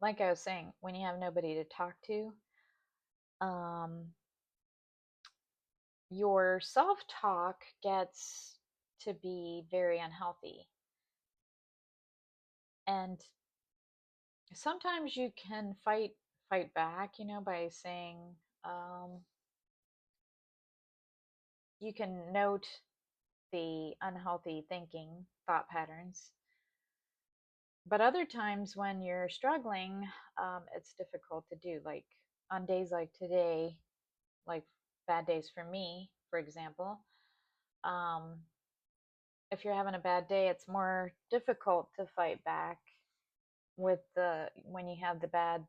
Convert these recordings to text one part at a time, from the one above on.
like I was saying, when you have nobody to talk to, um, your self-talk gets to be very unhealthy. And sometimes you can fight back, by saying, um, you can note the unhealthy thinking thought patterns. But other times when you're struggling, it's difficult to do. Like on days like today, like bad days for me, for example, um, if you're having a bad day, it's more difficult to fight back with the when you have the bad,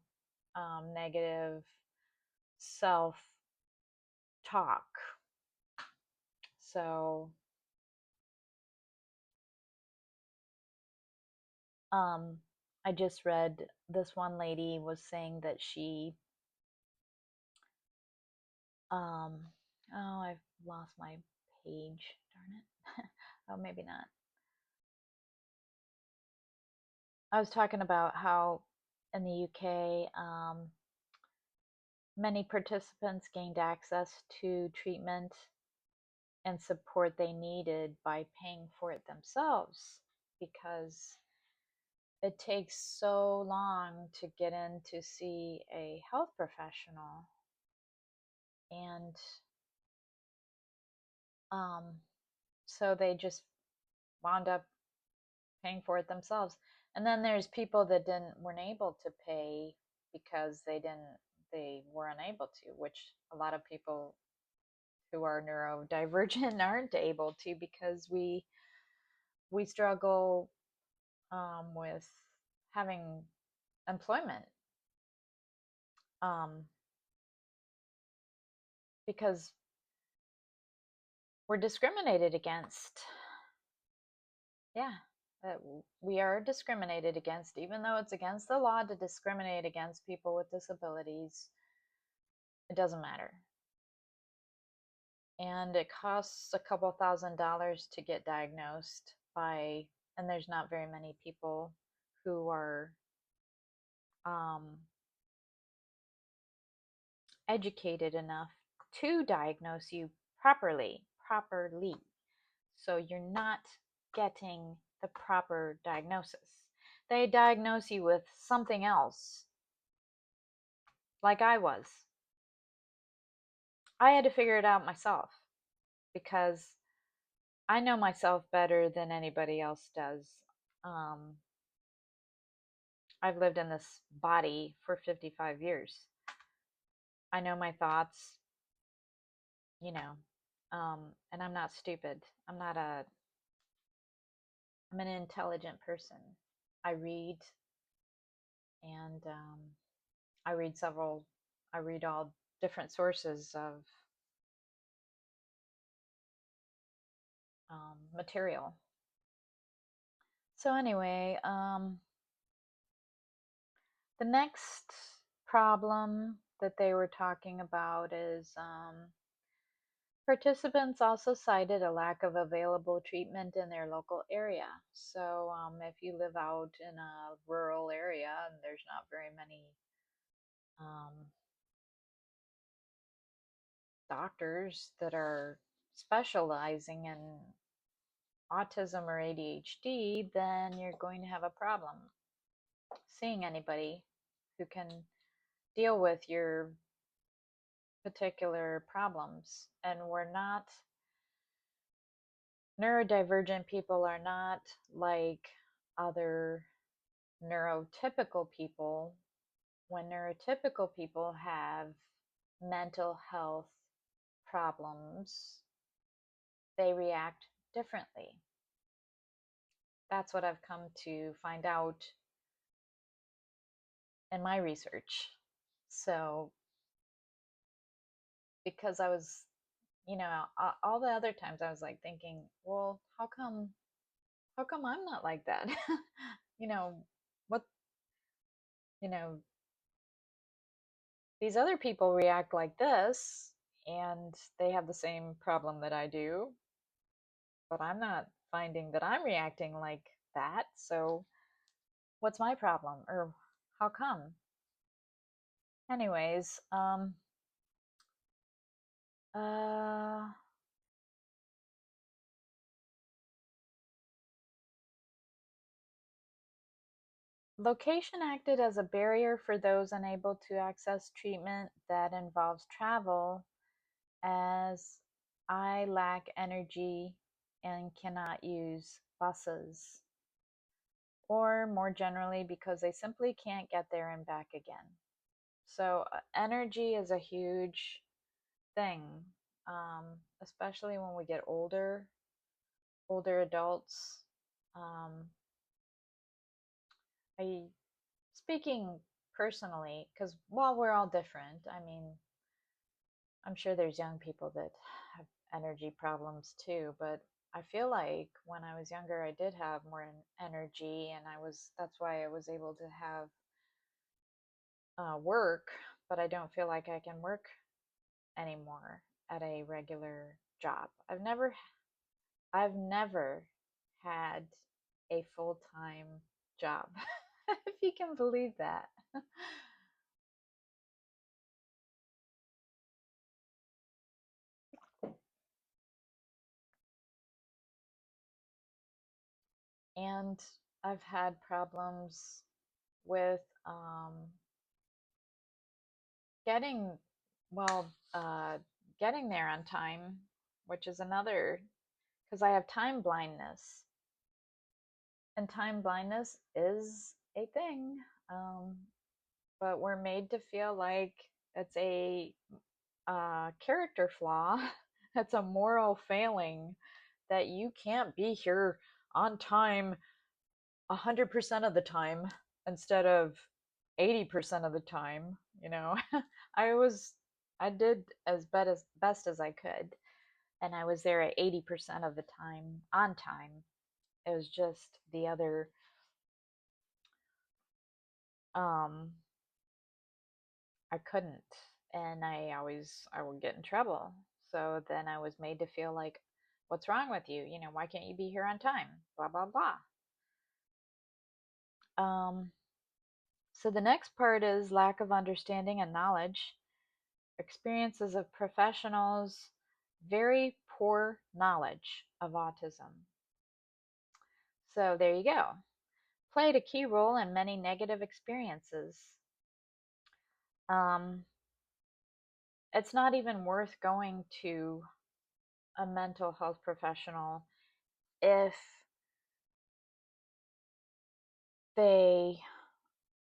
negative self talk. So, um, I just read this one lady was saying that she, um, oh, I've lost my page. Darn it. Oh, maybe not. I was talking about how in the UK, many participants gained access to treatment and support they needed by paying for it themselves because it takes so long to get in to see a health professional. And um, so they just wound up paying for it themselves. And then there's people that weren't able to pay because they were unable to, which a lot of people who are neurodivergent aren't able to because we struggle, with having employment, um, because we're discriminated against. Yeah, we are discriminated against, even though it's against the law to discriminate against people with disabilities. It doesn't matter. And it costs a couple $1,000s to get diagnosed by, and there's not very many people who are, um, educated enough to diagnose you properly. So you're not getting the proper diagnosis. They diagnose you with something else, like I was. I had to figure it out myself because I know myself better than anybody else does. Um, I've lived in this body for 55 years. I know my thoughts, you know, and I'm not stupid. I'm an intelligent person. I read, and I read several, I read all different sources of, material. So anyway, the next problem that they were talking about is, participants also cited a lack of available treatment in their local area. So if you live out in a rural area and there's not very many, um, doctors that are specializing in autism or ADHD, then you're going to have a problem seeing anybody who can deal with your particular problems. And neurodivergent people are not like other neurotypical people. When neurotypical people have mental health problems, they react differently. That's what I've come to find out in my research. So, because I was, all the other times I was like thinking, well, how come I'm not like that? you know, what, you know, these other people react like this and they have the same problem that I do, but I'm not finding that I'm reacting like that. So, what's my problem? Or How come? Anyways, uh, location acted as a barrier for those unable to access treatment that involves travel, as I lack energy and cannot use buses, or more generally, because they simply can't get there and back again. So, energy is a huge thing, especially when we get older adults. Um, I speaking personally, because while we're all different, I mean, I'm sure there's young people that have energy problems too, but I feel like when I was younger, I did have more energy, and that's why I was able to have work, but I don't feel like I can work anymore at a regular job. I've never had a full-time job, if you can believe that. And I've had problems with getting, well, getting there on time, which is another, because I have time blindness, and time blindness is a thing. Um, but we're made to feel like it's a character flaw. It's a moral failing that you can't be here on time 100% of the time instead of 80% of the time, you know. I was I did as best as I could, and I was there at 80% of the time on time. It was just the other um I couldn't, and I would get in trouble. So then I was made to feel like, what's wrong with you? You know, why can't you be here on time? Blah blah blah. So the next part is lack of understanding and knowledge, experiences of professionals, very poor knowledge of autism. So there you go. Played a key role in many negative experiences. Um, it's not even worth going to a mental health professional if they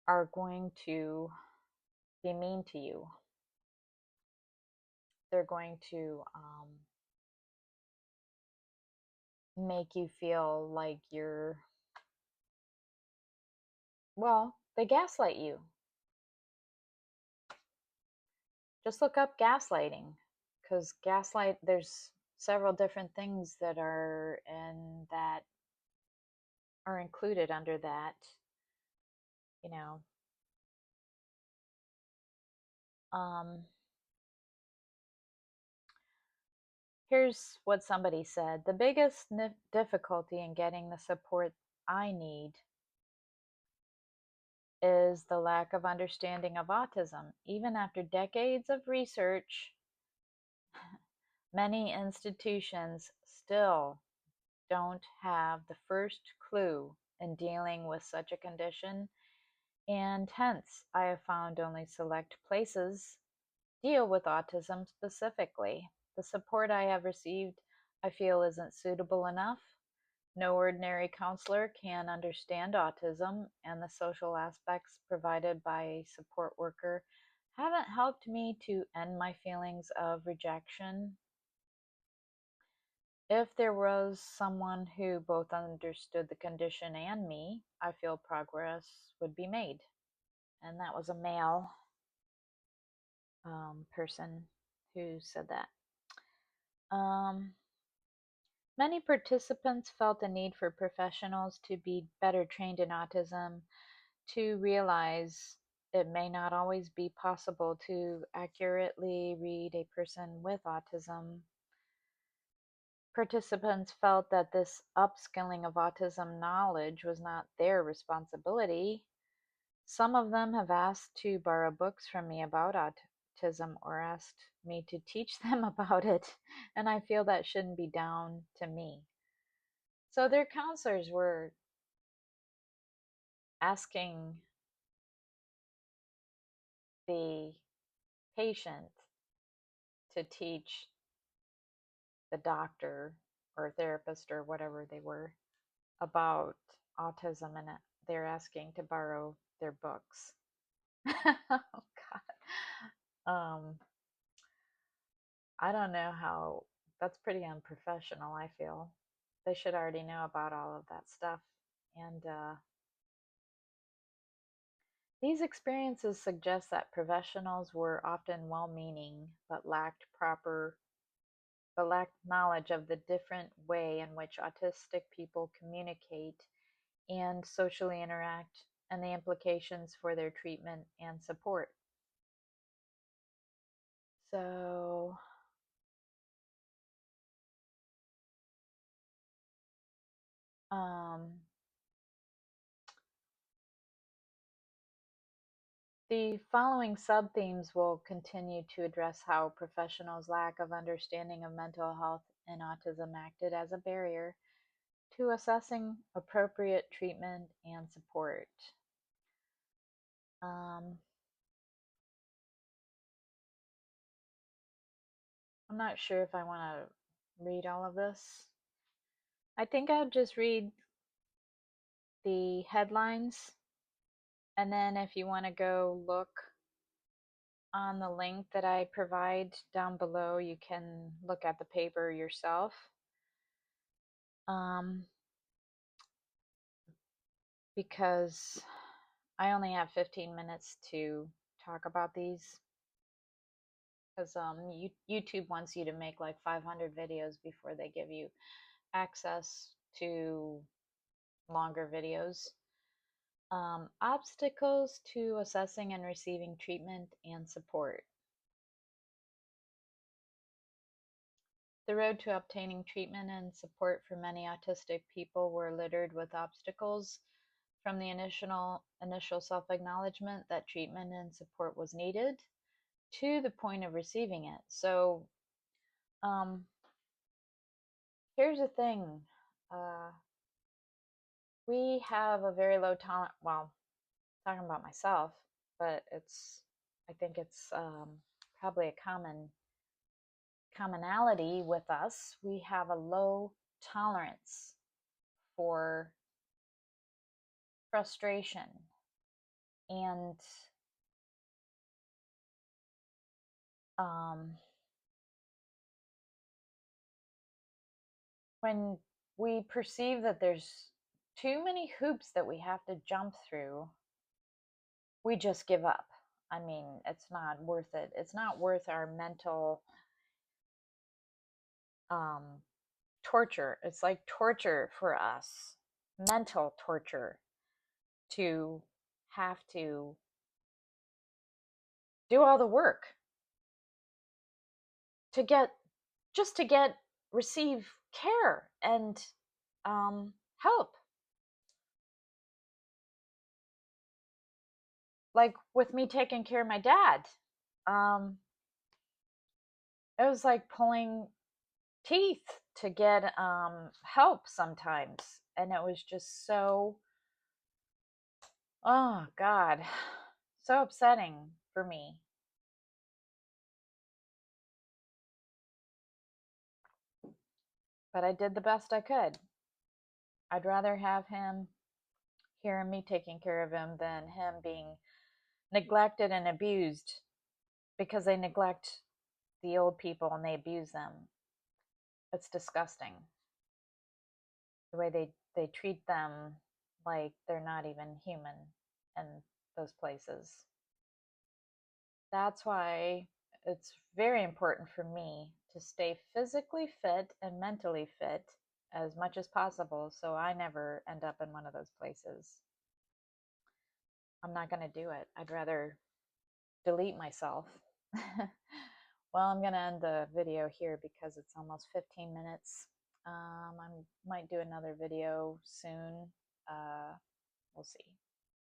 are going to be mean to you. They're going to make you feel like well, they gaslight you. Just look up gaslighting, because there's several different things that are included under that, you know. Um, Here's what somebody said: the biggest difficulty in getting the support I need is the lack of understanding of autism. Even after decades of research, many institutions still don't have the first clue in dealing with such a condition, and hence I have found only select places deal with autism specifically. The support I have received, I feel, isn't suitable enough. No ordinary counselor can understand autism, and the social aspects provided by a support worker haven't helped me to end my feelings of rejection. If there was someone who both understood the condition and me, I feel progress would be made. And that was a male person who said that. Um, Many participants felt a need for professionals to be better trained in autism, to realize it may not always be possible to accurately read a person with autism. Participants felt that this upskilling of autism knowledge was not their responsibility. Some of them have asked to borrow books from me about autism or asked me to teach them about it, and I feel that shouldn't be down to me. So their counselors were asking the patient to teach the doctor or therapist or whatever they were about autism, and they're asking to borrow their books. Oh God. I don't know how, that's pretty unprofessional, I feel. They should already know about all of that stuff. And these experiences suggest that professionals were often well-meaning but lacked knowledge of the different way in which autistic people communicate and socially interact and the implications for their treatment and support. So, um, the following sub-themes will continue to address how professionals' lack of understanding of mental health and autism acted as a barrier to assessing appropriate treatment and support. Um, I'm not sure if I want to read all of this. I think I'll just read the headlines, and then if you want to go look on the link that I provide down below, you can look at the paper yourself. Because I only have 15 minutes to talk about these, because YouTube wants you to make like 500 videos before they give you access to longer videos. Obstacles to assessing and receiving treatment and support. The road to obtaining treatment and support for many autistic people were littered with obstacles, from the initial self-acknowledgement that treatment and support was needed to the point of receiving it. So here's the thing. We have a very low tolerance, well, talking about myself, but I think it's probably a commonality with us. We have a low tolerance for frustration and when we perceive that there's too many hoops that we have to jump through, we just give up. I mean, it's not worth it. It's not worth our mental torture. It's like torture for us, mental torture, to have to do all the work to get receive care and help. Like with me taking care of my dad, it was like pulling teeth to get help sometimes, and it was just so, oh God, so upsetting for me. But I did the best I could. I'd rather have him hearing me taking care of him than him being neglected and abused, because they neglect the old people and they abuse them. It's disgusting the way they treat them like they're not even human in those places. That's why it's very important for me to stay physically fit and mentally fit as much as possible, so I never end up in one of those places. I'm not going to do it. I'd rather delete myself. Well, I'm going to end the video here because it's almost 15 minutes. I might do another video soon. We'll see.